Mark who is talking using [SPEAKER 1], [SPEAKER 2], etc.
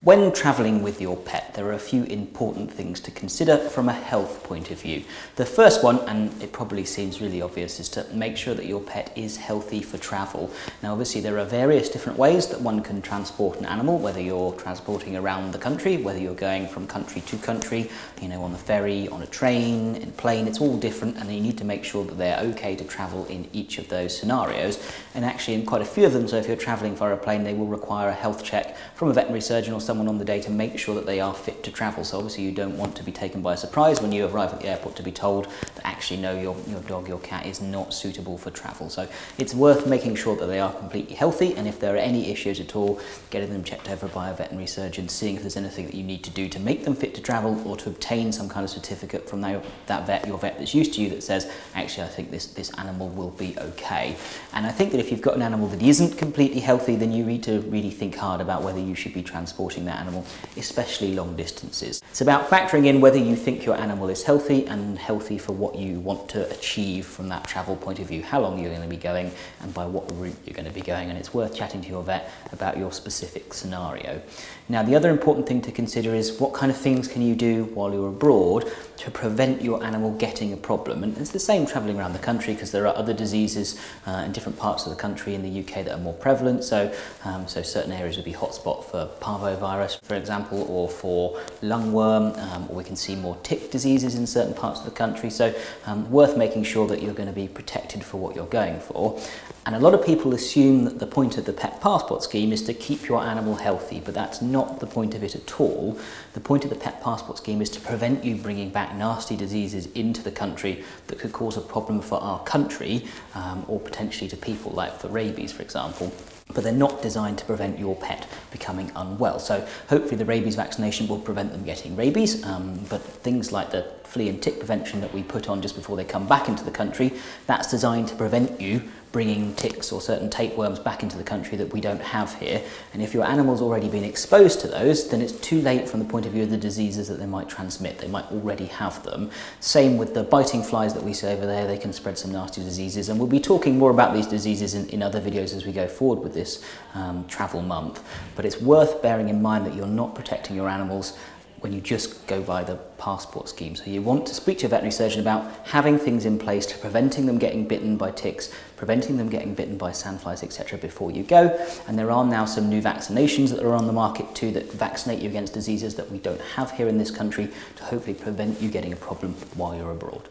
[SPEAKER 1] When travelling with your pet, there are a few important things to consider from a health point of view. The first one, and it probably seems really obvious, is to make sure that your pet is healthy for travel. Now obviously there are various different ways that one can transport an animal, whether you're transporting around the country, whether you're going from country to country, on the ferry, on a train, in a plane, it's all different, and you need to make sure that they're okay to travel in each of those scenarios. And actually in quite a few of them, so if you're travelling via a plane, they will require a health check from a veterinary surgeon or someone on the day to make sure that they are fit to travel. So obviously you don't want to be taken by surprise when you arrive at the airport to be told that actually no, your dog, your cat is not suitable for travel. So it's worth making sure that they are completely healthy, and if there are any issues at all, getting them checked over by a veterinary surgeon, seeing if there's anything that you need to do to make them fit to travel, or to obtain some kind of certificate from your vet that's used to you that says, actually I think this animal will be okay. And I think that if you've got an animal that isn't completely healthy, then you need to really think hard about whether you should be transporting that animal, especially long distances. It's about factoring in whether you think your animal is healthy, and healthy for what you want to achieve from that travel point of view, how long you're going to be going and by what route you're going to be going, and it's worth chatting to your vet about your specific scenario. Now the other important thing to consider is what kind of things can you do while you're abroad to prevent your animal getting a problem. And it's the same travelling around the country, because there are other diseases in different parts of the country in the UK that are more prevalent. So certain areas would be hotspot for parvovirus, for example, or for lungworm, or we can see more tick diseases in certain parts of the country. So worth making sure that you're going to be protected for what you're going for. And a lot of people assume that the point of the Pet Passport scheme is to keep your animal healthy, but that's not the point of it at all. The point of the Pet Passport scheme is to prevent you bringing back nasty diseases into the country that could cause a problem for our country, or potentially to people, like for rabies, for example. But they're not designed to prevent your pet becoming unwell. So hopefully the rabies vaccination will prevent them getting rabies, but things like the flea and tick prevention that we put on just before they come back into the country, that's designed to prevent you bringing ticks or certain tapeworms back into the country that we don't have here. And if your animal's already been exposed to those, then it's too late from the point of view of the diseases that they might transmit. They might already have them. Same with the biting flies that we see over there, they can spread some nasty diseases, and we'll be talking more about these diseases in other videos as we go forward with this travel month. But it's worth bearing in mind that you're not protecting your animals when you just go by the passport scheme. So you want to speak to a veterinary surgeon about having things in place to preventing them getting bitten by ticks, preventing them getting bitten by sandflies, etc. before you go. And there are now some new vaccinations that are on the market too that vaccinate you against diseases that we don't have here in this country, to hopefully prevent you getting a problem while you're abroad.